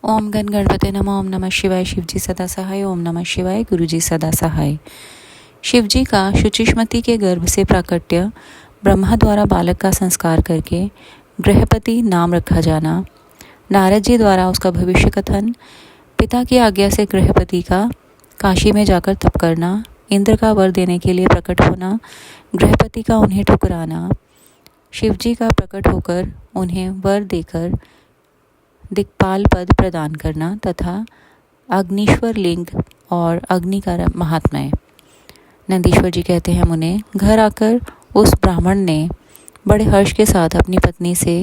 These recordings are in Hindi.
ओम गण गणपते नमः। ओम नमः शिवाय। शिवजी सदा सहाय। ओम नमः शिवाय। गुरुजी सदा सहाय। शिवजी का शुचिष्मति के गर्भ से प्राकट्य, ब्रह्मा द्वारा बालक का संस्कार करके गृहपति नाम रखा जाना, नारद जी द्वारा उसका भविष्य कथन, पिता की आज्ञा से गृहपति का काशी में जाकर तप करना, इंद्र का वर देने के लिए प्रकट होना, गृहपति का उन्हें ठुकराना, शिवजी का प्रकट होकर उन्हें वर देकर दिक्पाल पद प्रदान करना तथा अग्निश्वर लिंग और अग्नि का महात्म्य। नंदीश्वर जी कहते हैं, मुने घर आकर उस ब्राह्मण ने बड़े हर्ष के साथ अपनी पत्नी से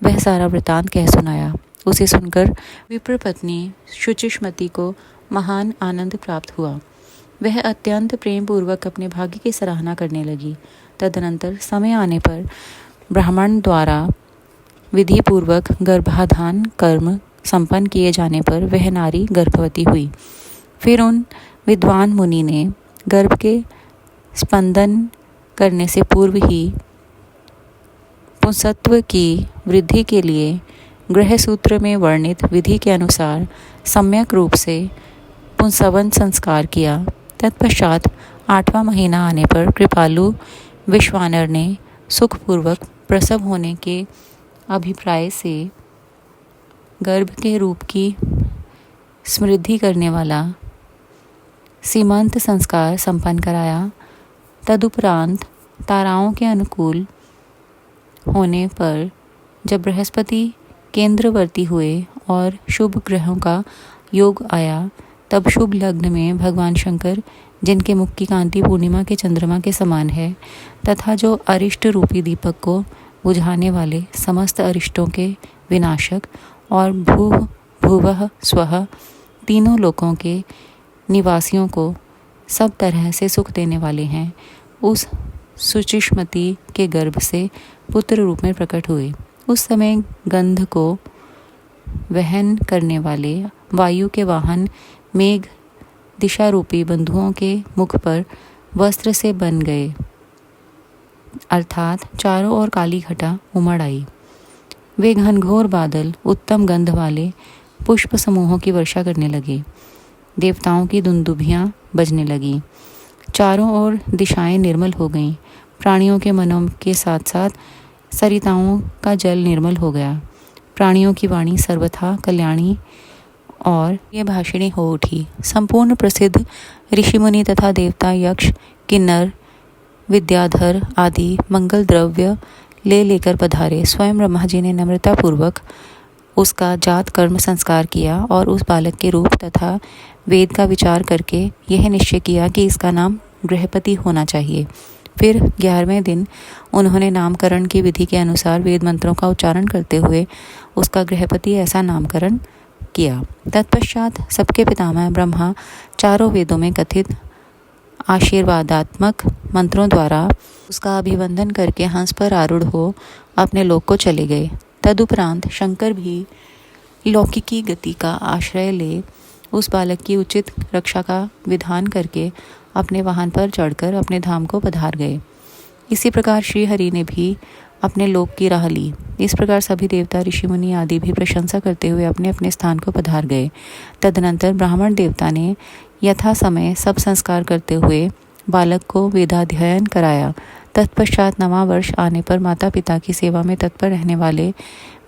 वह सारा वृतांत कह सुनाया। उसे सुनकर विप्र पत्नी शुचिष्मति को महान आनंद प्राप्त हुआ। वह अत्यंत प्रेम पूर्वक अपने भाग्य की सराहना करने लगी। तदनंतर समय आने पर ब्राह्मण द्वारा विधि पूर्वक गर्भाधान कर्म संपन्न किए जाने पर वह नारी गर्भवती हुई। फिर उन विद्वान मुनि ने गर्भ के स्पंदन करने से पूर्व ही पुंसत्व की वृद्धि के लिए गृह सूत्र में वर्णित विधि के अनुसार सम्यक रूप से पुंसवन संस्कार किया। तत्पश्चात 8वां महीना आने पर कृपालु विश्वानर ने सुखपूर्वक प्रसव होने के अभिप्राय से गर्भ के रूप की समृद्धि करने वाला सीमंत संस्कार संपन्न कराया। तदुपरांत ताराओं के अनुकूल होने पर जब बृहस्पति केंद्रवर्ती हुए और शुभ ग्रहों का योग आया, तब शुभ लग्न में भगवान शंकर, जिनके मुख की कांति पूर्णिमा के चंद्रमा के समान है तथा जो अरिष्ट रूपी दीपक को बुझाने वाले समस्त अरिष्टों के विनाशक और भूवः स्वः तीनों लोकों के निवासियों को सब तरह से सुख देने वाले हैं, उस शुचिष्मति के गर्भ से पुत्र रूप में प्रकट हुए। उस समय गंध को वहन करने वाले वायु के वाहन मेघ दिशा रूपी बंधुओं के मुख पर वस्त्र से बन गए, अर्थात चारों ओर काली घटा उमड़ आई। वे घनघोर बादल उत्तम गंध वाले पुष्प समूहों की वर्षा करने लगे। देवताओं की दुंदुभियाँ बजने लगीं। चारों ओर दिशाएं निर्मल हो गईं। प्राणियों के मनों के साथ साथ सरिताओं का जल निर्मल हो गया। प्राणियों की वाणी सर्वथा कल्याणी और ये भाषिणी हो उठी। संपूर्ण प्रसिद्ध ऋषिमुनि तथा देवता, यक्ष, किन्नर, विद्याधर आदि मंगल द्रव्य लेकर पधारे। स्वयं ब्रह्मा जी ने नम्रतापूर्वक उसका जात कर्म संस्कार किया और उस बालक के रूप तथा वेद का विचार करके यह निश्चय किया कि इसका नाम गृहपति होना चाहिए। फिर 11वें दिन उन्होंने नामकरण की विधि के अनुसार वेद मंत्रों का उच्चारण करते हुए उसका गृहपति ऐसा नामकरण किया। तत्पश्चात सबके पितामह ब्रह्मा चारों वेदों में कथित आशीर्वादात्मक मंत्रों द्वारा उसका अभिवंदन करके हंस पर आरूढ़ हो अपने लोक को चले गए। तदुपरांत शंकर भी लौकिकी गति का आश्रय ले उस बालक की उचित रक्षा का विधान करके अपने वाहन पर चढ़कर अपने धाम को पधार गए। इसी प्रकार श्री हरि ने भी अपने लोक की राह ली। इस प्रकार सभी देवता, ऋषि मुनि आदि भी प्रशंसा करते हुए अपने अपने स्थान को पधार गए। तदनंतर ब्राह्मण देवता ने यथा समय सब संस्कार करते हुए बालक को वेदाध्ययन कराया। तत्पश्चात 9वां वर्ष आने पर माता पिता की सेवा में तत्पर रहने वाले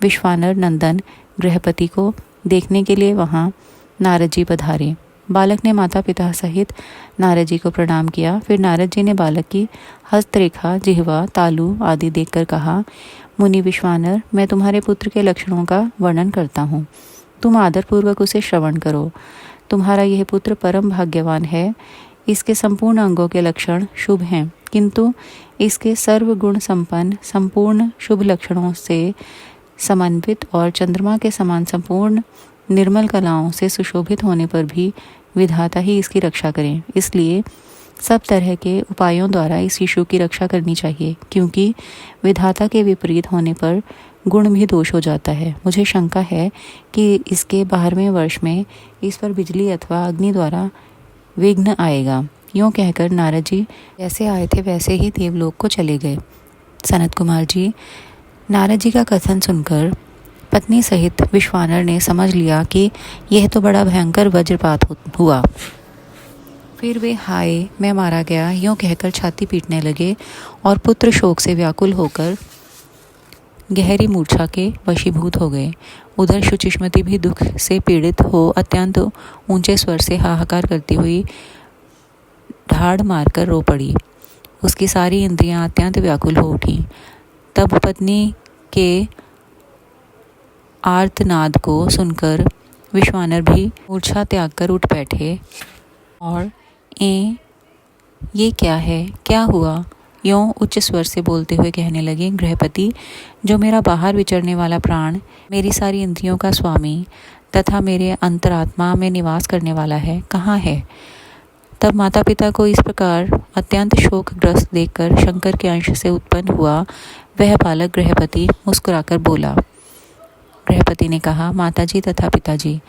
विश्वानर नंदन गृहपति को देखने के लिए वहाँ नारद जी पधारे। बालक ने माता पिता सहित नारद जी को प्रणाम किया। फिर नारद जी ने बालक की हस्तरेखा, जिह्वा, तालु आदि देखकर कहा, मुनि विश्वानर, मैं तुम्हारे पुत्र के लक्षणों का वर्णन करता हूँ। तुम आदरपूर्वक उसे श्रवण करो। तुम्हारा यह पुत्र परम भाग्यवान है। इसके संपूर्ण अंगों के लक्षण शुभ हैं, किंतु इसके सर्वगुण संपन्न संपूर्ण शुभ लक्षणों से समन्वित और चंद्रमा के समान संपूर्ण निर्मल कलाओं से सुशोभित होने पर भी विधाता ही इसकी रक्षा करें। इसलिए सब तरह के उपायों द्वारा इस शिशु की रक्षा करनी चाहिए, क्योंकि विधाता के विपरीत होने पर गुण भी दोष हो जाता है। मुझे शंका है कि इसके 12वें वर्ष में इस पर बिजली अथवा अग्नि द्वारा विघ्न आएगा। यूँ कहकर नारद जी जैसे आए थे वैसे ही देवलोक को चले गए। सनत कुमार जी नारद जी का कथन सुनकर पत्नी सहित विश्वानर ने समझ लिया कि यह तो बड़ा भयंकर वज्रपात हुआ। फिर वे हाय मैं मारा गया यूँ कहकर छाती पीटने लगे और पुत्र शोक से व्याकुल होकर गहरी मूर्छा के वशीभूत हो गए। उधर शुचिष्मति भी दुख से पीड़ित हो अत्यंत ऊंचे स्वर से हाहाकार करती हुई ढाड़ मारकर रो पड़ी। उसकी सारी इंद्रियां अत्यंत व्याकुल हो उठी। तब पत्नी के आर्तनाद को सुनकर विश्वानर भी मूर्छा त्याग कर उठ बैठे और ये क्या है, क्या हुआ, यों उच्च स्वर से बोलते हुए कहने लगे, गृहपति, जो मेरा बाहर विचरने वाला प्राण, मेरी सारी इंद्रियों का स्वामी तथा मेरे अंतरात्मा में निवास करने वाला है, कहाँ है? तब माता पिता को इस प्रकार अत्यंत शोकग्रस्त देखकर शंकर के अंश से उत्पन्न हुआ वह बालक गृहपति मुस्कुराकर बोला। गृहपति ने कहा, माताजी तथा पिताजी,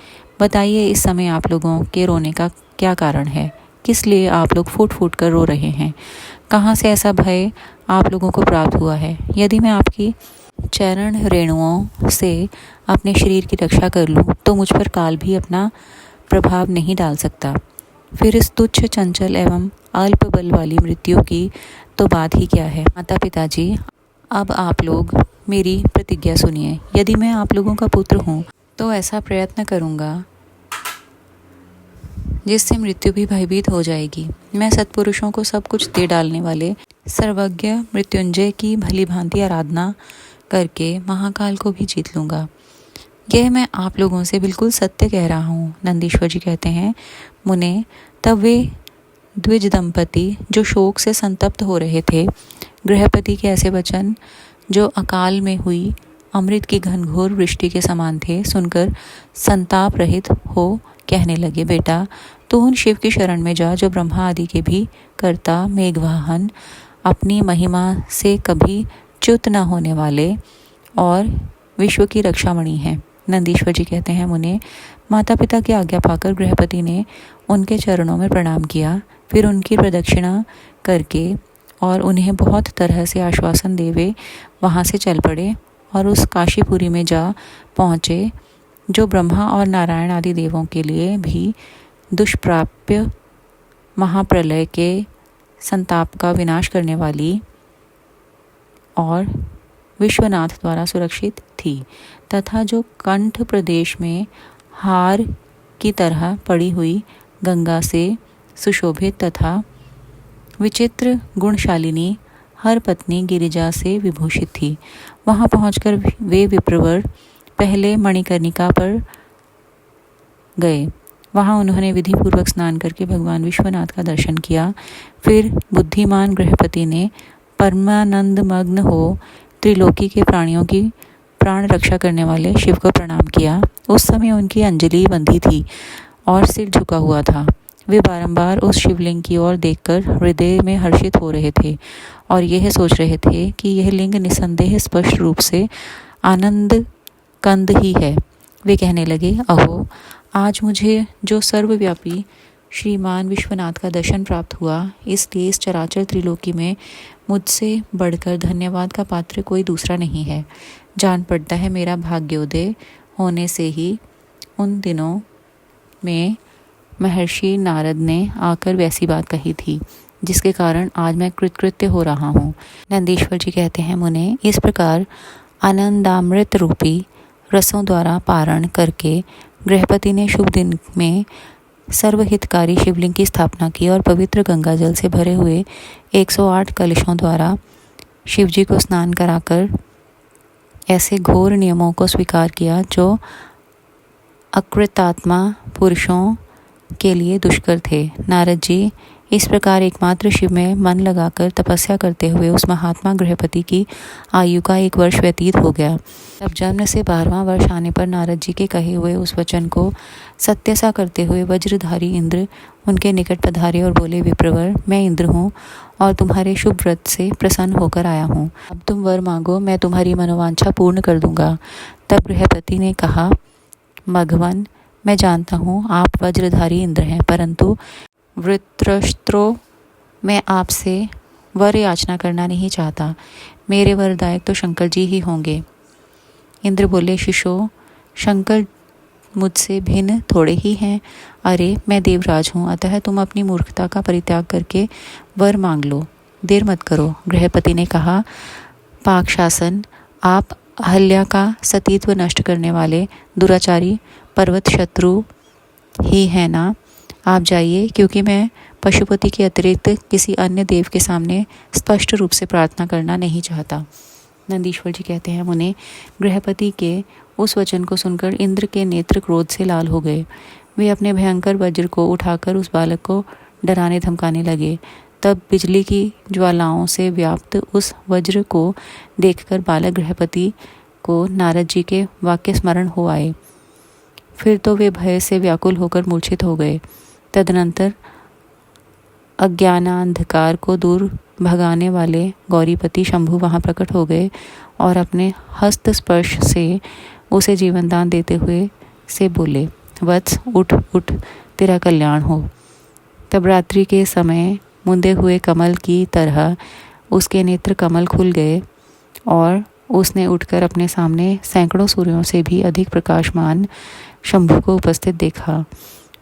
बताइए इस समय आप लोगों के रोने का क्या कारण है? किस लिए आप लोग फूट फूट कर रो रहे हैं? कहाँ से ऐसा भय आप लोगों को प्राप्त हुआ है? यदि मैं आपकी चरण रेणुओं से अपने शरीर की रक्षा कर लूँ तो मुझ पर काल भी अपना प्रभाव नहीं डाल सकता। फिर इस तुच्छ चंचल एवं अल्प बल वाली मृत्यु की तो बात ही क्या है। माता पिताजी, अब आप लोग मेरी प्रतिज्ञा सुनिए। यदि मैं आप लोगों का पुत्र हूँ तो ऐसा प्रयत्न करूँगा जिससे मृत्यु भी भयभीत हो जाएगी। मैं सत्पुरुषों को सब कुछ दे डालने वाले सर्वज्ञ मृत्युंजय की भली भांति आराधना करके महाकाल को भी जीत लूँगा। यह मैं आप लोगों से बिल्कुल सत्य कह रहा हूँ। नंदीश्वर जी कहते हैं, मुने, तब वे द्विज दंपति जो शोक से संतप्त हो रहे थे, गृहपति के ऐसे वचन जो अकाल में हुई अमृत की घनघोर वृष्टि के समान थे, सुनकर संताप रहित हो कहने लगे, बेटा, तू उन शिव की शरण में जा जो ब्रह्मा आदि के भी कर्ता, मेघवाहन, अपनी महिमा से कभी च्युत न होने वाले और विश्व की रक्षामणि हैं। नंदीश्वर जी कहते हैं, मुने, माता पिता की आज्ञा पाकर गृहपति ने उनके चरणों में प्रणाम किया। फिर उनकी प्रदक्षिणा करके और उन्हें बहुत तरह से आश्वासन देवे वहाँ से चल पड़े और उस काशीपुरी में जा पहुँचे जो ब्रह्मा और नारायण आदि देवों के लिए भी दुष्प्राप्य महाप्रलय के संताप का विनाश करने वाली और विश्वनाथ द्वारा सुरक्षित थी, तथा जो कंठ प्रदेश में हार की तरह पड़ी हुई गंगा से सुशोभित तथा विचित्र गुणशालिनी हर पत्नी गिरिजा से विभूषित थी। वहाँ पहुंचकर वे विप्रवर पहले मणिकर्णिका पर गए। वहाँ उन्होंने विधिपूर्वक स्नान करके भगवान विश्वनाथ का दर्शन किया। फिर बुद्धिमान गृहपति ने परमानंद मग्न हो त्रिलोकी के प्राणियों की प्राण रक्षा करने वाले शिव को प्रणाम किया। उस समय उनकी अंजलि बंधी थी और सिर झुका हुआ था। वे बारंबार उस शिवलिंग की ओर देखकर हृदय में हर्षित हो रहे थे और यह सोच रहे थे कि यह लिंग निसंदेह स्पष्ट रूप से आनंद कंद ही है। वे कहने लगे, अहो, आज मुझे जो सर्वव्यापी श्रीमान विश्वनाथ का दर्शन प्राप्त हुआ, इसलिए इस चराचर त्रिलोकी में मुझसे बढ़कर धन्यवाद का पात्र कोई दूसरा नहीं है। जान पड़ता है मेरा भाग्योदय होने से ही उन दिनों में महर्षि नारद ने आकर वैसी बात कही थी जिसके कारण आज मैं कृतकृत्य हो रहा हूँ। नंदीश्वर जी कहते हैं, मुने, इस प्रकार आनंदामृत रूपी रसों द्वारा पारण करके गृहपति ने शुभ दिन में सर्वहितकारी शिवलिंग की स्थापना की और पवित्र गंगा जल से भरे हुए 108 कलशों द्वारा शिवजी को स्नान कराकर ऐसे घोर नियमों को स्वीकार किया जो अकृतात्मा पुरुषों के लिए दुष्कर थे। नारद जी इस प्रकार एकमात्र शिव में मन लगाकर तपस्या करते हुए उस महात्मा गृहपति की आयु का 1 वर्ष व्यतीत हो गया। तब जन्म से 12वां वर्ष आने पर नारद जी के कहे हुए उस वचन को सत्य सा करते हुए वज्रधारी इंद्र उनके निकट पधारे और बोले, विप्रवर, मैं इंद्र हूँ और तुम्हारे शुभ व्रत से प्रसन्न होकर आया हूँ। अब तुम वर मांगो, मैं तुम्हारी मनोवांछा पूर्ण कर दूंगा। तब गृहपति ने कहा, मघवन, मैं जानता हूँ आप वज्रधारी इंद्र हैं, परंतु वृत्रस्त्रो मैं आपसे वर याचना करना नहीं चाहता। मेरे वरदायक तो शंकर जी ही होंगे। इंद्र बोले, शिशो, शंकर मुझसे भिन्न थोड़े ही हैं। अरे मैं देवराज हूँ, अतः तुम अपनी मूर्खता का परित्याग करके वर मांग लो, देर मत करो। गृहपति ने कहा, पाक शासन, आप अहल्या का सतीत्व नष्ट करने वाले दुराचारी पर्वत शत्रु ही है ना। आप जाइए, क्योंकि मैं पशुपति के अतिरिक्त किसी अन्य देव के सामने स्पष्ट रूप से प्रार्थना करना नहीं चाहता। नंदीश्वर जी कहते हैं, मुने, गृहपति के उस वचन को सुनकर इंद्र के नेत्र क्रोध से लाल हो गए। वे अपने भयंकर वज्र को उठाकर उस बालक को डराने धमकाने लगे। तब बिजली की ज्वालाओं से व्याप्त उस वज्र को देखकर बालक गृहपति को नारद जी के वाक्य स्मरण हो आए। फिर तो वे भय से व्याकुल होकर मूर्छित हो गए। तदनंतर अज्ञानांधकार को दूर भगाने वाले गौरीपति शंभु वहाँ प्रकट हो गए और अपने हस्त स्पर्श से उसे जीवन दान देते हुए से बोले, वत्स, उठ उठ, तेरा कल्याण हो। तब रात्रि के समय मुंदे हुए कमल की तरह उसके नेत्र कमल खुल गए और उसने उठकर अपने सामने सैकड़ों सूर्यों से भी अधिक प्रकाशमान शंभु को उपस्थित देखा।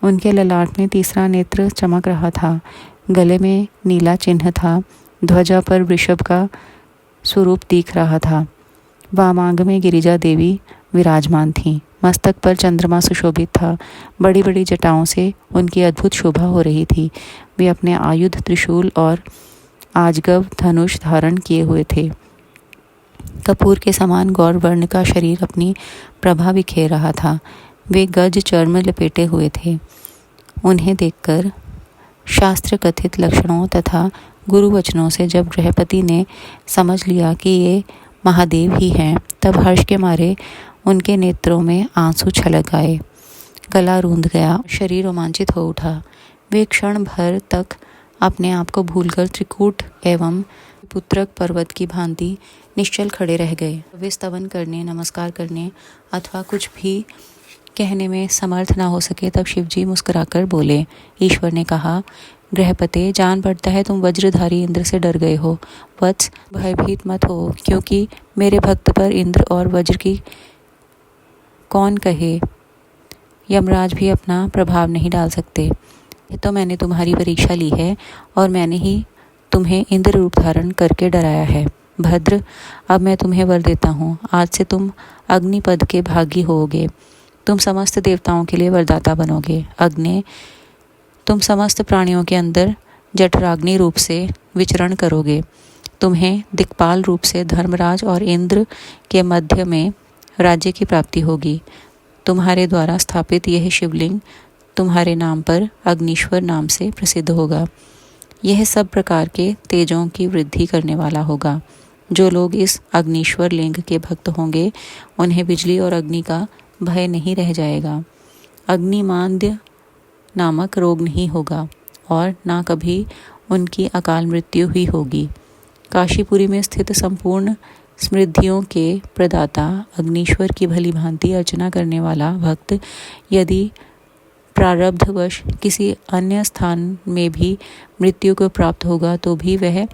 उनके ललाट में तीसरा नेत्र चमक रहा था, गले में नीला चिन्ह था, ध्वजा पर वृषभ का स्वरूप दिख रहा था, वामांग में गिरिजा देवी विराजमान थीं, मस्तक पर चंद्रमा सुशोभित था, बड़ी बड़ी जटाओं से उनकी अद्भुत शोभा हो रही थी। वे अपने आयुध त्रिशूल और आजगव धनुष धारण किए हुए थे। कपूर के समान गौर वर्ण का शरीर अपनी प्रभा बिखेर रहा था। वे गज चर्म लपेटे हुए थे। उन्हें देखकर शास्त्र कथित लक्षणों तथा गुरु वचनों से जब गृहपति ने समझ लिया कि ये महादेव ही हैं, तब हर्ष के मारे उनके नेत्रों में आंसू छलक आए, गला रूंध गया, शरीर रोमांचित हो उठा। वे क्षण भर तक अपने आप को भूलकर त्रिकूट एवं पुत्रक पर्वत की भांति निश्चल खड़े रह गए। वे स्तवन करने, नमस्कार करने अथवा कुछ भी कहने में समर्थ ना हो सके। तब शिवजी मुस्कुराकर बोले, ईश्वर ने कहा, गृहपते, जान पड़ता है तुम वज्रधारी इंद्र से डर गए हो। वत्स, भयभीत मत हो, क्योंकि मेरे भक्त पर इंद्र और वज्र की कौन कहे, यमराज भी अपना प्रभाव नहीं डाल सकते। तो मैंने तुम्हारी परीक्षा ली है और मैंने ही तुम्हें इंद्र रूप धारण करके डराया है। भद्र, अब मैं तुम्हें वर देता हूँ, आज से तुम अग्निपद के भागी होगे। तुम समस्त देवताओं के लिए वरदाता बनोगे। अग्नि, तुम समस्त प्राणियों के अंदर जठराग्नि रूप से विचरण करोगे। तुम्हें दिक्पाल रूप से धर्मराज और इंद्र के मध्य में राज्य की प्राप्ति होगी। तुम्हारे द्वारा स्थापित यह शिवलिंग तुम्हारे नाम पर अग्नीश्वर नाम से प्रसिद्ध होगा। यह सब प्रकार के तेजों की वृद्धि करने वाला होगा। जो लोग इस अग्नीश्वर लिंग के भक्त होंगे, उन्हें बिजली और अग्नि का भय नहीं रह जाएगा। अग्निमांद्य नामक रोग नहीं होगा और ना कभी उनकी अकाल मृत्यु ही होगी। काशीपुरी में स्थित संपूर्ण समृद्धियों के प्रदाता अग्नीश्वर की भली भांति अर्चना करने वाला भक्त यदि प्रारब्धवश किसी अन्य स्थान में भी मृत्यु को प्राप्त होगा तो भी वह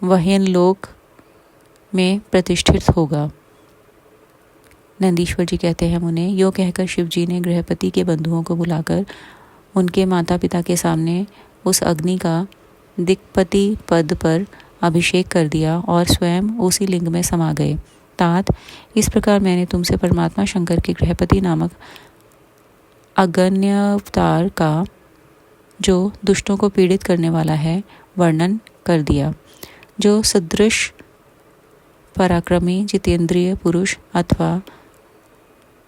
वह्यन लोक में प्रतिष्ठित होगा। नंदीश्वर जी कहते हैं, मुने, यो कहकर शिवजी ने गृहपति के बंधुओं को बुलाकर उनके माता पिता के सामने उस अग्नि का दिक्पति पद पर अभिषेक कर दिया और स्वयं उसी लिंग में समा गए। तात, इस प्रकार मैंने तुमसे परमात्मा शंकर के गृहपति नामक अगण्यवतार का, जो दुष्टों को पीड़ित करने वाला है, वर्णन कर दिया। जो सदृश पराक्रमी जितेंद्रिय पुरुष अथवा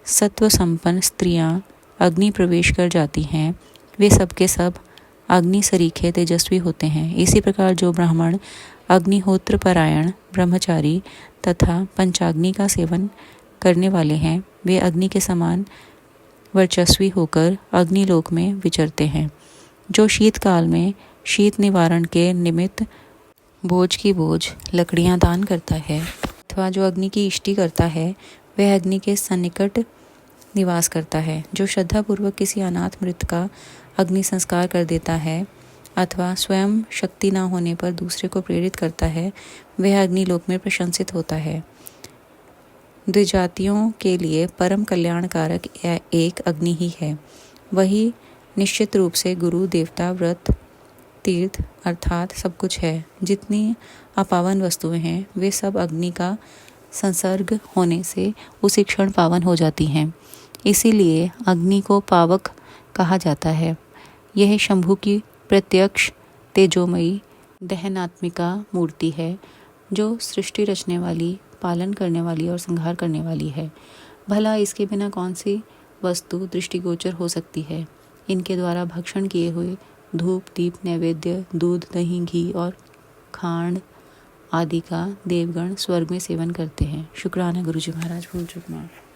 सत्व संपन्न स्त्रियां अग्नि प्रवेश कर जाती हैं, वे सब के सब अग्नि सरीखे तेजस्वी होते हैं। इसी प्रकार जो ब्राह्मण अग्निहोत्र परायण ब्रह्मचारी तथा पंचाग्नि का सेवन करने वाले हैं, वे अग्नि के समान वर्चस्वी होकर अग्निलोक में विचरते हैं। जो शीतकाल में शीत निवारण के निमित्त बोझ की बोझ लकड़ियां दान करता है अथवा जो अग्नि की इष्टि करता है, वह अग्नि के सन्निकट निवास करता है। जो श्रद्धापूर्वक किसी अनाथ मृत का अग्नि संस्कार कर देता है अथवा स्वयं शक्ति न होने पर दूसरे को प्रेरित करता है, वह अग्निलोक में प्रशंसित होता है। द्विजातियों के लिए परम कल्याणकारक एक अग्नि ही है। वही निश्चित रूप से गुरु, देवता, व्रत, तीर्थ अर्थात सब कुछ है। जितनी अपावन वस्तुएं हैं वे सब अग्नि का संसर्ग होने से उसी क्षण पावन हो जाती हैं। इसीलिए अग्नि को पावक कहा जाता है। यह शंभु की प्रत्यक्ष तेजोमयी दहनात्मिका मूर्ति है, जो सृष्टि रचने वाली, पालन करने वाली और संहार करने वाली है। भला इसके बिना कौन सी वस्तु दृष्टिगोचर हो सकती है। इनके द्वारा भक्षण किए हुए धूप, दीप, नैवेद्य, दूध, दही, घी और खांड आदि का देवगण स्वर्ग में सेवन करते हैं। शुक्राना गुरुजी महाराज। भूल चुक माफ।